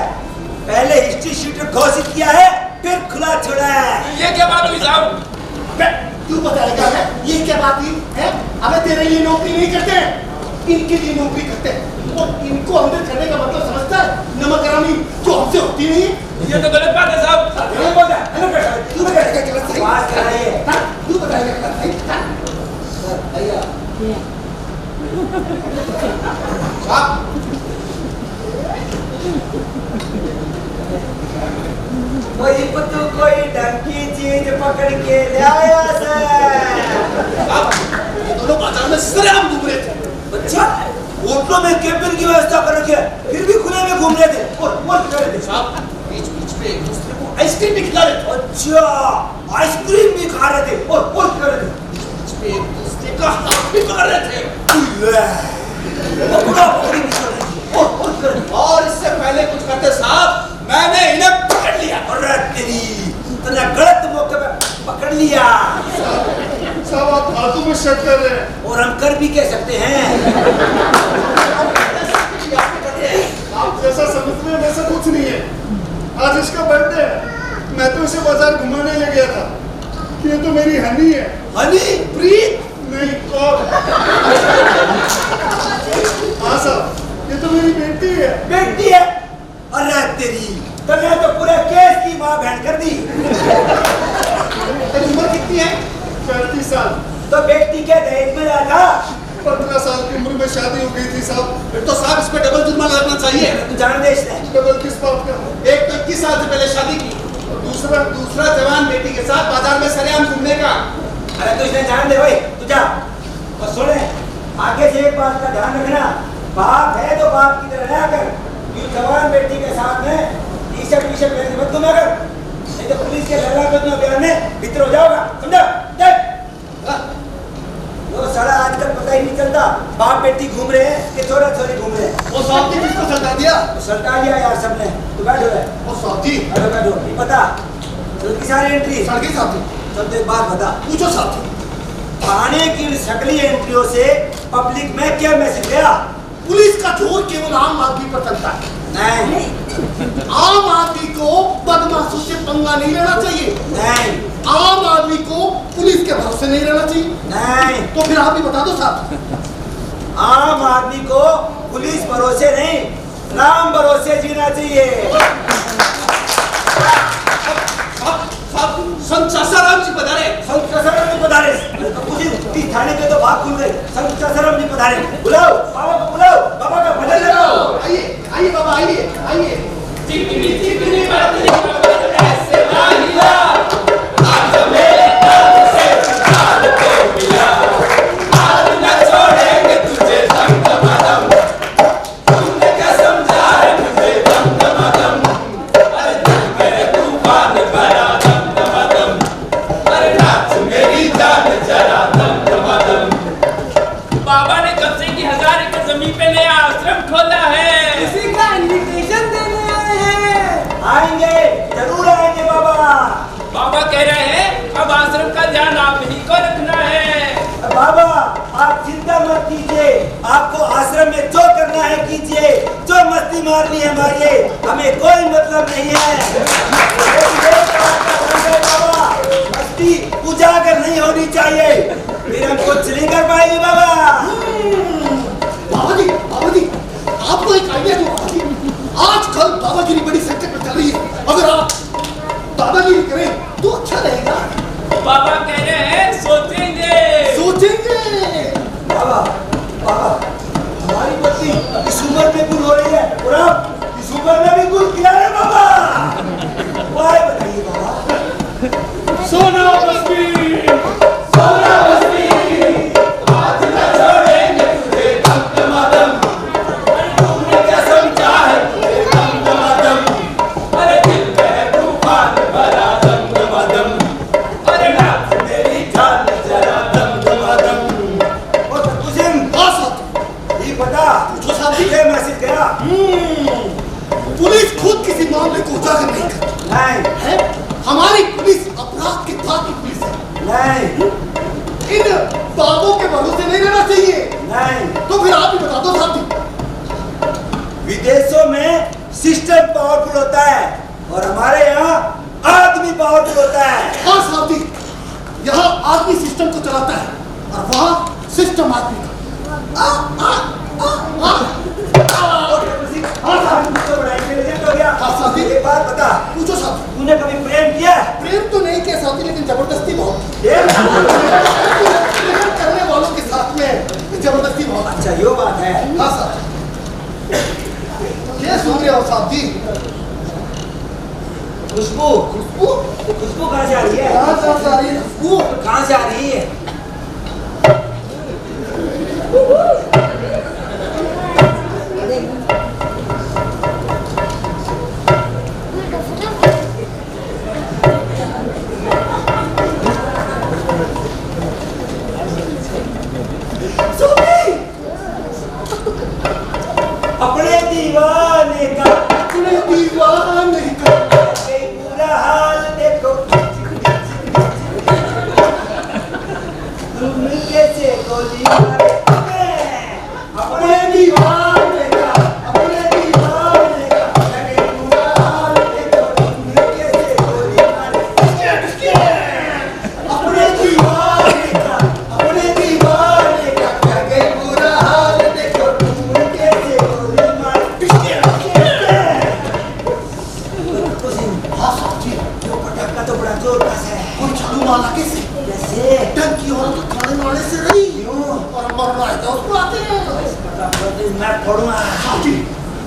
पहले हिस्ट्री शीट में घोषित किया है, फिर खुला छोड़ा है। ये क्या बात हुई साहब? तू बताएगा है ये क्या बात हुई है? हमें तेरे लिए नौकरी नहीं करते, इनके लिए नौकरी करते हैं और इनको को अंदर करने का मतलब समझता है? नमक हरामी जो हमसे होती नहीं है। ये तो गलत बात है साहब। नहीं बोलता हेलो बेटा तू बताएगा गलत सही बात कर रही है हाँ, तू बताएगा गलत सही। हाँ, भैया साहब कोई पुत्तू कोई ढंग की चीज पकड़ के ले आया सर। ये दोनों बाजार में सरेआम घूम रहे थे। अच्छा होटलों में कैबिन की व्यवस्था कर रखी है फिर भी खुले में घूम रहे थे और कर रहे थे साहब बीच बीच में एक दूसरे को आइसक्रीम भी खिला रहे थे। अच्छा आइसक्रीम भी खा रहे थे और कर रहे थे बीच में एक दूसरे का हाथ भी पकड़ रहे थे। और इससे पहले कुछ करते साहब मैंने इन्हें पकड़ लिया। अरे तेरी तूने गलत मौके पे पकड़ लिया साहब आप फालतू में शक कर रहे हैं। और हम कर भी कह सकते हैं आप जैसा समझ रहे हैं वैसा कुछ नहीं है। आज इसका बर्थडे है। मैं तो इसे बाजार घुमाने ले गया था। ये तो मेरी हनी है। हनी प्रीत नहीं कौन? हाँ साहब ये तो मेरी बेटी है। बेटी है अरे तेरी तूने तो पूरे केस की माँ बहन कर दी तेरी उम्र कितनी है? 35 साल। तो बेटी के दहेज में आया था 15 साल की उम्र में शादी हो गई थी साहब। फिर तो साहब इस पे डबल जुर्माना लगना चाहिए। तू जान दे इसने डबल किस बात का? एक तो 21 साल से पहले शादी की और दूसरा जवान बेटी के साथ बाजार में सरेआम घूमने का। अरे तू इसने जान दे भाई तू जा और सुने आगे से एक बात का ध्यान रखना बाप है तो बाप की तरह रहा कर ये जवान बेटी के साथ में टी-शर्ट पहन मत घूमा कर नहीं तो पुलिस के धरना पे तुम्हें बयान में भीतर हो जाओगा समझा वो साला आजकल पता ही नहीं चलता बाप बेटी घूम रहे हैं कि छोरा छोरी घूम रहे हैं वो साहब जी किसको सल्टा दिया? सरकार दिया यार सबने तू बैठो है वो साहब जी अरे बैठो नहीं पता जल्दी सारी एंट्री सड़के साहब जी चल तो एक बात बता पूछो साहब जी। थाने की शक्ली एंट्रियों से पब्लिक में क्या मैसेज गया पुलिस का जोर केवल आम आदमी पर चलता है। नहीं आम आदमी को बदमाशों से पंगा नहीं लेना चाहिए। नहीं आम आदमी को पुलिस के भरोसे नहीं रहना चाहिए। नहीं तो फिर आप ही बता दो साहब। आम आदमी को पुलिस भरोसे नहीं राम भरोसे जीना चाहिए संत सासाराम जी पधारे। संत सासाराम जी पधारे तो कुछ थाने पे तो भाग खुल गए संत सासाराम जी पधारे बुलाओ बाबा को बुलाओ बाबा का भजन लगाओ आइए आइए बाबा आइए आइए। चिकनी चिकनी बात ऐसे लाहिला आज मेरे नाम से चाल को मिला आज न छोड़ेंगे तुझे दम दम तूने क्या समझा है मुझे दम दम अरे दिल मेरे तूफान भरा दम दम अरे नाच मेरी जान जरा दम दम बाबा ने कब्जे की 1000 एकड़ जमीन पे नया आश्रम खोला है। इसी का इनविटेशन देने आए हैं आएंगे जरूर आएंगे बाबा बाबा कह रहे हैं अब आश्रम का ध्यान आप ही को रखना है। बाबा आप चिंता मत कीजिए आपको आश्रम में जो करना है कीजिए जो मस्ती मारनी है मारिए हमें कोई मतलब नहीं है बाबा मस्ती उजागर नहीं होनी चाहिए फिर हम कुछ नहीं कर पाएंगे बाबा बाबा जी आपको एक आइडिया दूं बाबा जी। आजकल दादागिरी बड़ी संकट में चल रही है। अगर आप दादागिरी करें तो अच्छा रहेगा। बाबा कह रहे हैं सोचेंगे। बाबा बाबा हमारी बच्ची इस उम्र में गुल हो रही है और आप इस उम्र में भी गुल खिला रहे बाबा वाह बताइए बाबा सोना बस्ती आज न छोड़ेंगे तुझे दम दम तूने क्या समझा है तुझे दम दम अरे दिल में तूफान भरा दम अरे नाच मेरी जान जरा दम और तुझे ये पता पूछो साहब जी। ये मैसेज गया पुलिस खुद किसी मामले को उजागर नहीं करती नहीं है। हमारी पुलिस अपराध के बाद की पुलिस है। नहीं इन बाबों के भरोसे नहीं रहना चाहिए। नहीं तो फिर आप ही बता दो साहब जी। विदेशों में सिस्टम पावरफुल होता है और हमारे यहाँ आदमी पावरफुल होता है हाँ साहब जी यहाँ आदमी सिस्टम को चलाता है और वहाँ सिस्टम आदमी का। बता, पूछो साथी। तूने कभी प्रेम किया? प्रेम तो नहीं किया साथी, लेकिन जबरदस्ती बहुत। प्रेम? प्रेम करने वालों के साथ में जबरदस्ती बहुत। अच्छा यो बात है। हाँ साथी। क्या सुन रहे हो साथी? खुशबू। खुशबू? खुशबू कहाँ से आ रही है? कहाँ से आ रही है खुशबू? कहाँ से आ रही है? अपने दीवाने का अपने दीवाने का पूरा हाल देखो, तुम कैसे गोली मारे। अपने दीवाने का अपने दीवाने का पूरा हाल देखो, तुम कैसे गोली मारे। अपने दीवाने का अपने दीवाने का पूरा हाल देखो, तुम कैसे गोली मारे। हाँ साथी। जो पटक का तो बड़ा जोर का है। कोई झाड़ू मारा कैसे? जैसे टंकी और तो खाने वाले से नहीं और मर रहा है तो उसको आते हैं। मैं फोड़ूंगा साथी,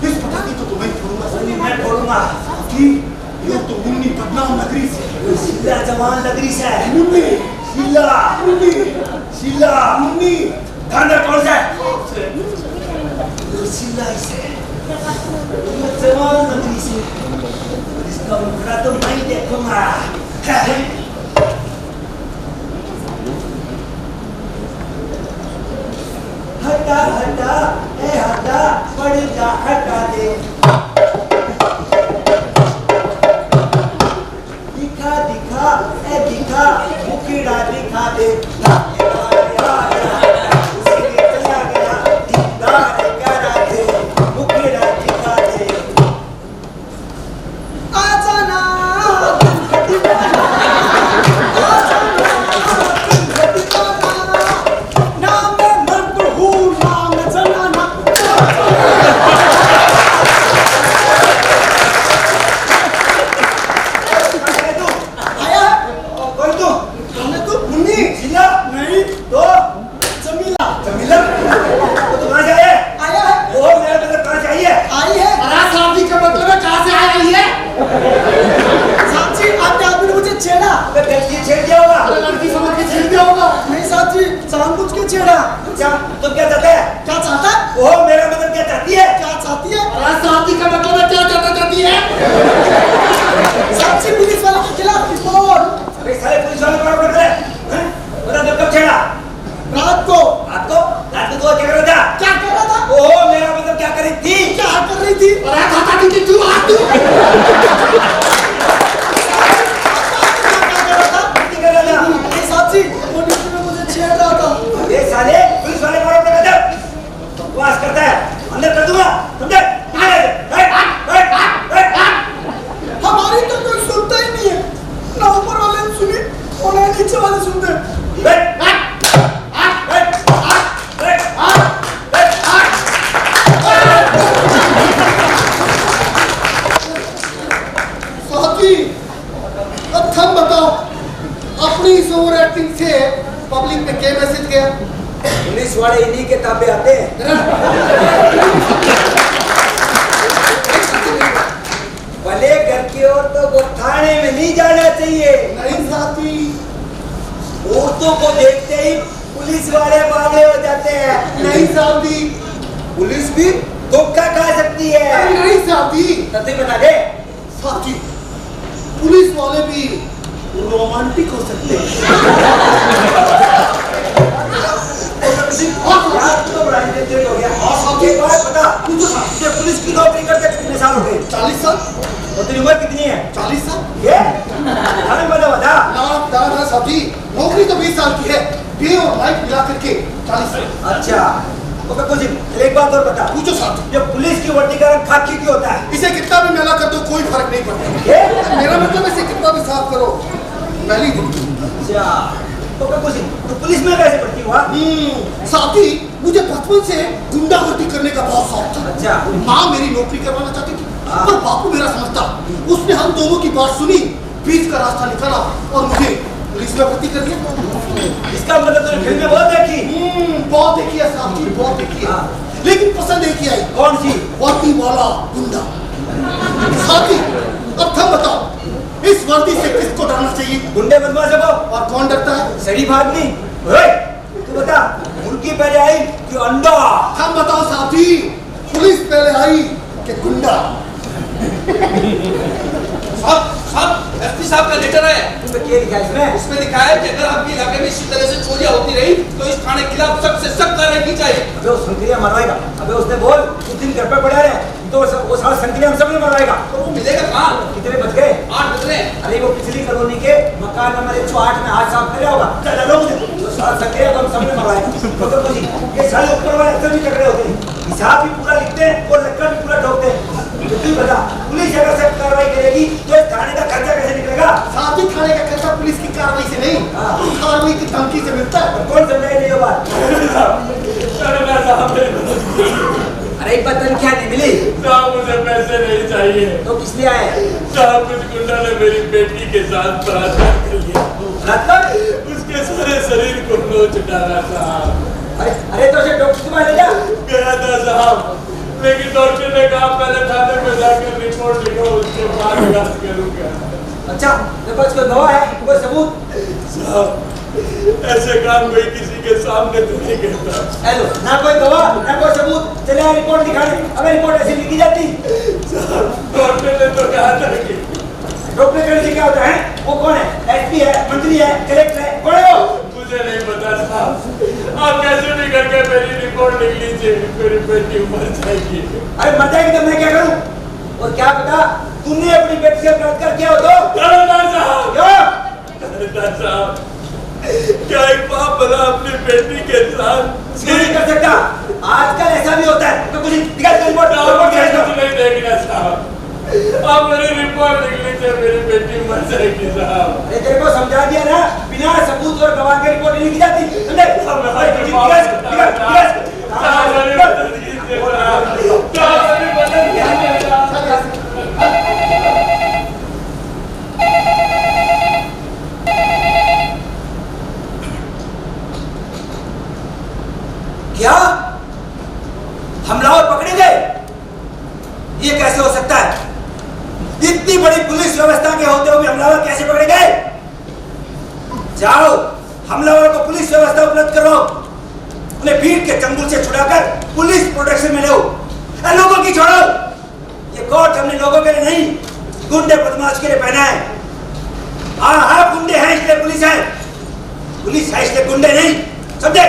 इस पटाखे तो तुम्हें छोड़ूंगा साथी। मैं फोड़ूंगा। साथी, ये तो मुन्नी बदनाम नगरी से। शीला जवान नगरी से है। मुन्नी शीला मुन्नी शीला मुन्नी खाना कौन सा है? शीला से जवान नगरी से। इसका मुखड़ा तो मैं ही देखूंगा। हटा हटा ए हटा बड़ी जा हटा दे। दिखा दिखा ए दिखा मुखड़ा दिखा दे। उसके चला गया दीदार करा दे, मुखड़ा दिखा दे। आजा ना नाम में मर्द हूँ नाम जनाना। आया कौन तू? हमने तो मुन्नी शीला नहीं तो जमीला जमीला तो तू कहाँ से आया है? आया है वो मेरा मतलब कहाँ से आई है? आई है। अरे साथी का मतलब है कहाँ से आ रही है? साथी, आपने आदमी ने मुझे छेड़ा। अबे गलती छेड़ दिया होगा। अरे लड़की समझ के छेड़ दिया होगा। नहीं साथी, जानबूझ के छेड़ा। अच्छा तुम क्या चाहते हैं? क्या चाहता है? वो मेरा मतलब क्या चाहती है? क्या चाहती है? अरे साथी का मतलब है क्या चाहती है? साथी, पुलिस वाले के खिलाफ रिपोर्ट। अबे साले पुलिस वाले बड़ा बड़ा करे। हैं? बता दो कब छेड़ा? रात को रात को तो क्या कर रहा था? क्या कर रहा था? ओ मेरा मतलब क्या कर रही थी? क्या कर रही थी? अरे खाता थी तू हाथ तू। क्या कर रहा था? नहीं साथी, वो नीचे में मुझे छेड़ रहा था। ये साले पुलिस वाले बड़ा बड़ा गजब बकवास करता है। अंदर कर दूंगा समझे? हमारी तो कोई सुनता ही नहीं है। ना ऊपर वाले ने सुनी और ना नीचे वाले सुनते हैं। साथी, अब तुम बताओ, अपनी इस ओवर एक्टिंग से पब्लिक में क्या मैसेज गया? पुलिस वाले इन्हीं के ताबे आते हैं। भले घर की औरतों को थाने में नहीं जाना चाहिए। नहीं साथी, औरतों को देखते ही पुलिस वाले बावले हो जाते हैं। नहीं साथी, पुलिस भी धोखा खा सकती है। नहीं साथी, तब बता दे। साथी, पुलिस वाले भी रोमांटिक हो सकते हैं। यार तू तो बड़ा इंटेलिजेंट हो गया। एक बात बता, तुझे पुलिस की नौकरी करते कितने साल हो गए? 40 साल। और तेरी उम्र कितनी है? 40 साल। ये हमें बता बता। ना साथी, नौकरी तो 20 साल की है। डे और नाइट मिला करके 40 साल। अच्छा ओके कुछ एक बात और बता। पूछो साथी। ये पुलिस की वर्दी का रंग खाकी क्यों होता है? इसे कितना भी मैला कर दो कोई फर्क नहीं पड़ता। ये? मेरा मतलब इसे कितना भी साफ करो मैली दिखती। अच्छा ओके कुछ तो पुलिस में कैसे भर्ती हुआ? साथी, मुझे बचपन से गुंडागर्दी करने का बहुत शौक था। अच्छा माँ मेरी नौकरी करवाना चाहती थी, पर बापू मेरा समझता। उसने हम हम दोनों की बात सुनी, बीच का रास्ता निकाला और मुझे पुलिस में भर्ती कर दिया। इसका मतलब तूने फिल्में बहुत देखी? बहुत देखी है साहब जी, बहुत देखी है, लेकिन पसंद एक ही आई। कौन सी? वर्दी वाला गुंडा। साथी अब तुम बताओ, इस वर्दी से किसको डरना चाहिए? गुंडे बदमाशों को। और कौन डरता है? शरीफ आदमी। तू बता, मुर्गी पहले आई कि अंडा? हम बताओ साथी, पुलिस पहले आई कि गुंडा? साहब एसपी साहब का लेटर है। इसमें क्या लिखा है? इसमें उसमें लिखा है कि अगर आपके इलाके में इसी तरह से चोरियां होती रही तो इस थाने के खिलाफ सख्त से सख्त कार्रवाई की जाए। अबे उस संक्रिया मरवाएगा। अबे उसने बोल कुछ दिन घर पे पड़ा रहे तो वो सारा संक्रिया हम सब ने मरवाएगा। तो वो मिलेगा कहाँ? कितने बच गए? 8 बज रहे हैं। अरे वो पिछली कॉलोनी के मकान नंबर 108 में हाथ साफ कर रहा होगा। चलो तो सारा संक्रिया तो हम सब ने मरवाएगा। तो मुझे ये सारे ऊपर वाले अक्सर भी टकरे होते हैं, हिसाब भी पूरा लिखते हैं और लक्कड़ भी पूरा ठोकते हैं। तू बता, पुलिस अगर सख्त कार्रवाई करेगी तो इस थाने का खर्चा कैसे निकलेगा? साथी थाने का खर्चा पुलिस की कार्रवाई से नहीं, कार्रवाई की धमकी से मिलता है। कौन समझाएगा ये बात? अरे एक बात क्या नहीं मिली? साहब मुझे पैसे नहीं चाहिए। तो किस लिए आए? साहब कुछ गुंडा ने मेरी बेटी के साथ बलात्कार कर लिया। बलात्कार? उसके सारे शरीर को नोच डाला साहब। अरे तो उसे डॉक्टर के पास ले जा। गया था साहब, लेकिन डॉक्टर ने कहा पहले थाने में जाकर रिपोर्ट लिखो, उसके बाद इलाज करूंगा। अच्छा, तेरे पास कोई गवाह है, कोई सबूत? साहब ऐसे काम कोई किसी के सामने तो नहीं करता। हेलो, ना कोई गवाह ना कोई सबूत, चले रिपोर्ट दिखाने। अबे रिपोर्ट ऐसी लिखी जाती? साहब डॉक्टर ने तो कहा था कि डॉक्टर कहने से क्या होता है? वो कौन है? एसपी है, मंत्री है, कलेक्टर है, कौन है वो? मुझे नहीं पता साहब, आप कैसे भी करके मेरी रिपोर्ट लिख लीजिए, मेरी बेटी मर जाएगी। अरे मर जाएगी तो मैं क्या करूं? और क्या पता तुमने अपनी बेटी से बलात्कार किया हो तो? थानेदार साहब, क्यों? थानेदार साहब, क्या एक बाप भला अपनी बेटी के साथ क्यों नहीं कर सकता? आजकल ऐसा भी होता है। तो कुछ दिखा दो रिपोर्ट, रिपोर्ट भेज दो। नहीं देखना साहब, आप मेरी रिपोर्ट लिख लीजिए, मेरी बेटी मर जाएगी साहब। अरे तेरे को समझा दिया ना, बिना सबूत और गवाह के रिपोर्ट नहीं लिखी जाती। समझे? क्या हमलावर पकड़े गए? ये कैसे हो सकता है? इतनी बड़ी पुलिस व्यवस्था के होते हुए हमलावर कैसे पकड़े गए? जाओ हमलावर को पुलिस व्यवस्था उपलब्ध करो, उन्हें भीड़ के चंगुल से छुड़ाकर पुलिस प्रोटेक्शन में लो। लोगों की छोड़ो, ये कोट हमने लोगों के लिए नहीं, गुंडे बदमाश के लिए पहना है। हाँ गुंडे हैं इसलिए पुलिस है, पुलिस है इसलिए गुंडे नहीं, समझे?